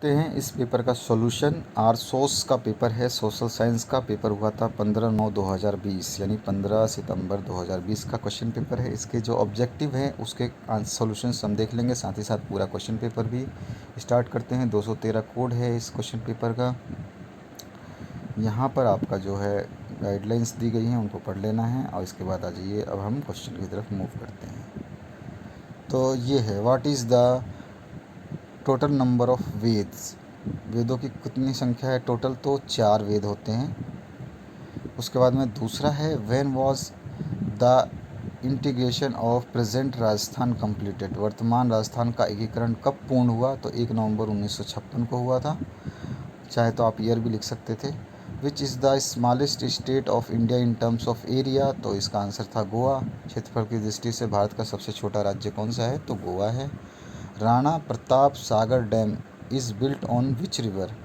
देखते हैं इस पेपर का सॉल्यूशन। आर सोस का पेपर है, सोशल साइंस का पेपर हुआ था 15/9/2020 यानी 15 सितंबर 2020 का क्वेश्चन पेपर है। इसके जो ऑब्जेक्टिव हैं उसके सॉल्यूशंस हम देख लेंगे, साथ ही साथ पूरा क्वेश्चन पेपर भी स्टार्ट करते हैं। 213 कोड है इस क्वेश्चन पेपर का। यहाँ पर आपका जो है गाइडलाइंस दी गई हैं, उनको पढ़ लेना है और इसके बाद आ जाइए अब हम क्वेश्चन की तरफ मूव करते हैं। तो ये है, what is the total number of Vedas. वेदों की कितनी संख्या है टोटल? तो 4 वेद होते हैं। उसके बाद में दूसरा है, when was the integration of present Rajasthan completed. वर्तमान राजस्थान का एकीकरण कब पूर्ण हुआ? तो 1 नवंबर 1956 को हुआ था। चाहे तो आप ईयर भी लिख सकते थे। Which is the smallest state of India in terms of area. तो इसका आंसर था गोवा। क्षेत्रफल की दृष्टि से भारत का सबसे छोटा राज्य कौन सा है? तो गोवा है। Rana Pratap Sagar dam is built on which river.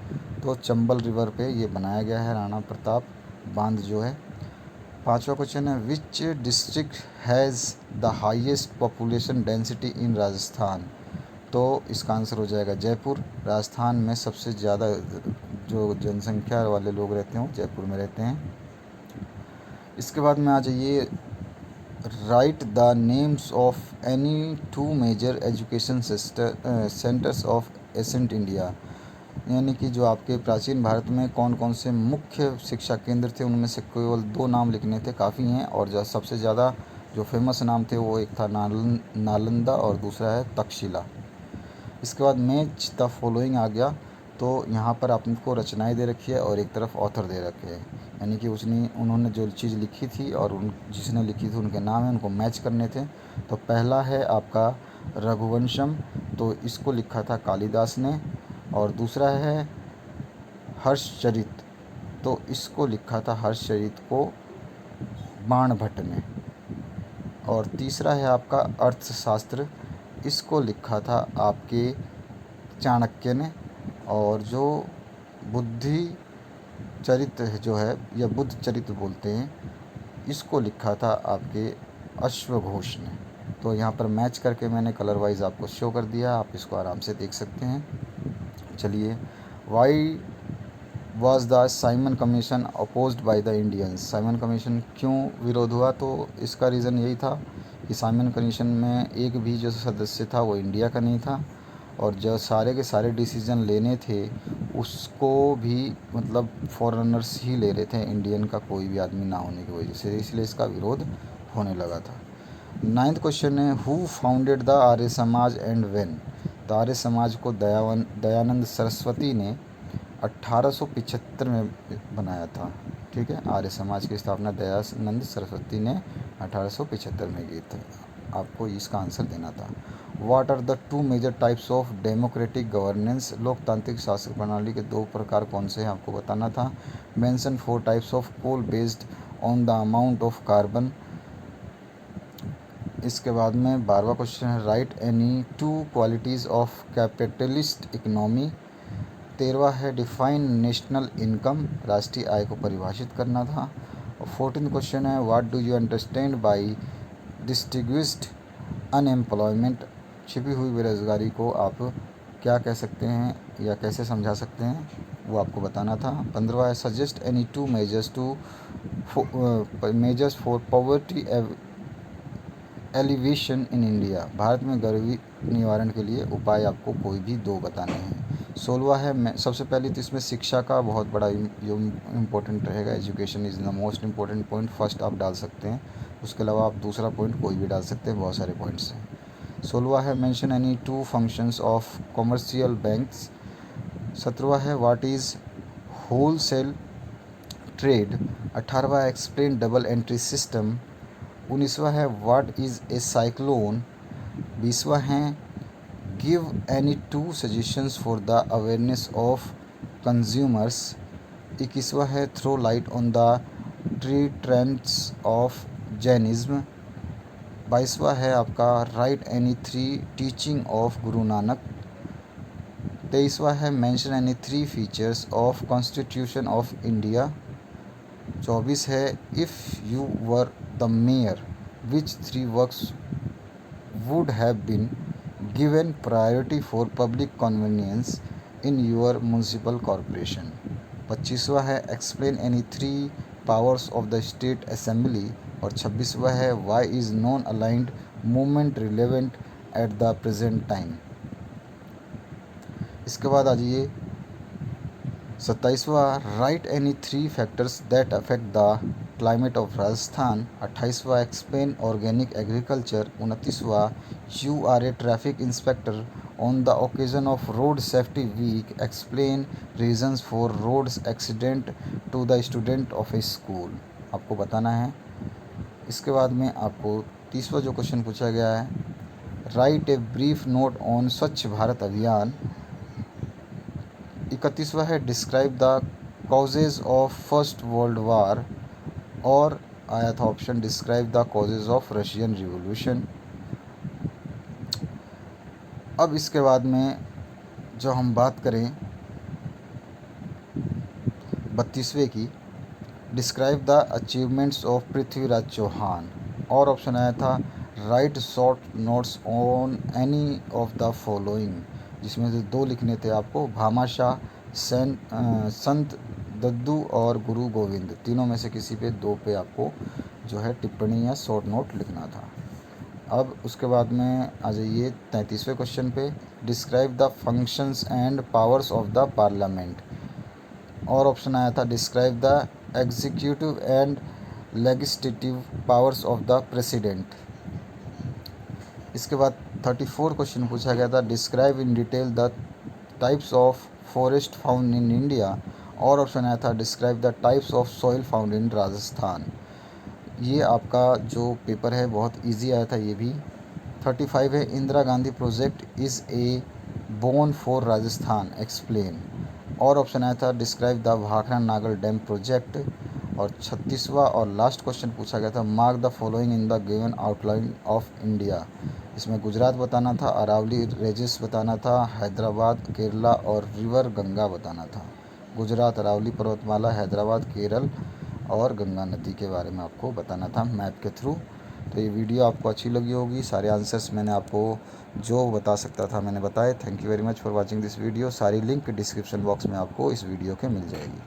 तो चंबल रिवर पे ये बनाया गया है राणा प्रताप बांध जो है। पांचवा क्वेश्चन है, which district has the highest population density in Rajasthan. तो इसका आंसर हो जाएगा जयपुर। राजस्थान में सबसे ज़्यादा जो जनसंख्या वाले लोग रहते हैं वो जयपुर में रहते हैं। इसके बाद में आ जाइए, write the names of any 2 major education centres of ancient India. यानी कि जो आपके प्राचीन भारत में कौन कौन से मुख्य शिक्षा केंद्र थे, उनमें से केवल 2 नाम लिखने थे, काफ़ी हैं। और जो सबसे ज़्यादा जो फेमस नाम थे वो एक था नालंदा और दूसरा है तक्षशिला। इसके बाद मैच द फॉलोइंग आ गया। तो यहाँ पर आपको रचनाएं दे रखी है और एक तरफ ऑथर दे रखे हैं, यानी कि उन्होंने जो चीज़ लिखी थी और जिसने लिखी थी उनके नाम है, उनको मैच करने थे। तो पहला है आपका रघुवंशम, तो इसको लिखा था कालिदास ने। और दूसरा है हर्षचरित, तो इसको लिखा था हर्षचरित को बाणभट्ट ने। और तीसरा है आपका अर्थशास्त्र, इसको लिखा था आपके चाणक्य ने। और जो बुद्धि चरित्र जो है या बुद्ध चरित्र बोलते हैं, इसको लिखा था आपके अश्वघोष ने। तो यहाँ पर मैच करके मैंने कलर वाइज आपको शो कर दिया, आप इसको आराम से देख सकते हैं। चलिए, why was the Simon commission opposed by the Indians. Simon commission क्यों विरोध हुआ? तो इसका रीज़न यही था कि साइमन कमीशन में एक भी जो सदस्य था वो इंडिया का नहीं था, और जो सारे के सारे डिसीजन लेने थे उसको भी मतलब फॉरेनर्स ही ले रहे थे, इंडियन का कोई भी आदमी ना होने की वजह से, इसलिए इसका विरोध होने लगा था। 9th क्वेश्चन है, who founded the Arya Samaj and when. तो आर्य समाज को दयानंद सरस्वती ने 1875 में बनाया था। ठीक है, आर्य समाज की स्थापना दयानंद सरस्वती ने 1875 में की थी। आपको इसका आंसर देना था। What are the 2 major types of democratic governance. लोकतांत्रिक शासन प्रणाली के 2 प्रकार कौन से हैं, आपको बताना था। Mention 4 types of coal based on the amount of carbon. इसके बाद में 12वां क्वेश्चन है, write any 2 qualities of capitalist economy. 13वां है, डिफाइन नेशनल इनकम, राष्ट्रीय आय को परिभाषित करना था। और 14th क्वेश्चन है, what do you understand by distinguished unemployment. छिपी हुई बेरोजगारी को आप क्या कह सकते हैं या कैसे समझा सकते हैं, वो आपको बताना था। 15वां है, suggest any 2 measures for poverty elevation in India. Bharat में गरीबी निवारण के लिए उपाय आपको कोई भी 2 बताने हैं। 16वां है, सबसे पहले तो इसमें शिक्षा का बहुत बड़ा इम्पोर्टेंट रहेगा। Education is the most important point, first आप डाल सकते हैं। उसके अलावा आप दूसरा पॉइंट कोई भी डाल सकते हैं, बहुत सारे पॉइंट्स हैं। 16वां है, mention any 2 functions of commercial banks. 17वां है, what is wholesale trade. 18वां है, एक्सप्लेन डबल एंट्री सिस्टम। 19वां है, व्हाट इज़ ए साइक्लोन। 20वां है, give any 2 suggestions for the awareness of consumers. 21वां है, throw light on the tree trends of Jainism. 22वां है आपका, राइट एनी 3 टीचिंग ऑफ गुरु नानक। 23वां है, mention any 3 features of constitution of India. 24 है, if you were the mayor which 3 works would have been given priority for public convenience। In your municipal corporation. 25वां है explain any 3 powers of the state assembly. और 26वां है why is non aligned movement relevant at the present time. इसके बाद आ जाइए 27वां write any 3 factors that affect the climate of Rajasthan. 28वां एक्सप्लेन ऑर्गेनिक एग्रीकल्चर। 29वां you are a traffic inspector on the occasion of road safety week explain reasons for roads accident to the student of a school. आपको बताना है। इसके बाद में आपको 30वां जो क्वेश्चन पूछा गया है right a brief note on स्वच्छ भारत अभियान। 31वां है describe the causes of first world war. और आया था option describe the causes of Russian revolution. अब इसके बाद में जो हम बात करें 32वें की describe the achievements of Prithviraj Chauhan. और ऑप्शन आया था right short notes on any of the following, जिसमें से 2 लिखने थे आपको भामाशाह, संत दद्दू और गुरु गोविंद। तीनों में से किसी पे 2 पे आपको जो है टिप्पणी या शॉर्ट नोट लिखना था। अब उसके बाद में आ जाइए 33वें क्वेश्चन पे describe the functions and powers of the parliament. और ऑप्शन आया था describe the executive and legislative powers of the president. इसके बाद 34 क्वेश्चन पूछा गया था describe in detail the types of forest found in India. और ऑप्शन आया था describe the types of soil found in Rajasthan. ये आपका जो पेपर है बहुत इजी आया था ये भी। 35 है Indira Gandhi project is a boon for Rajasthan explain. और ऑप्शन आया था describe the Bhakra Nangal dam project. और 36वां और लास्ट क्वेश्चन पूछा गया था mark the following in the given outline of India. इसमें गुजरात बताना था, अरावली रेजिस बताना था, हैदराबाद केरला और रिवर गंगा बताना था। गुजरात अरावली पर्वतमाला, हैदराबाद केरल और गंगा नदी के बारे में आपको बताना था मैप के थ्रू। तो ये वीडियो आपको अच्छी लगी होगी। सारे आंसर्स मैंने आपको जो बता सकता था मैंने बताए। Thank you very much for watching this video. सारी लिंक डिस्क्रिप्शन बॉक्स में आपको इस वीडियो के मिल जाएगी।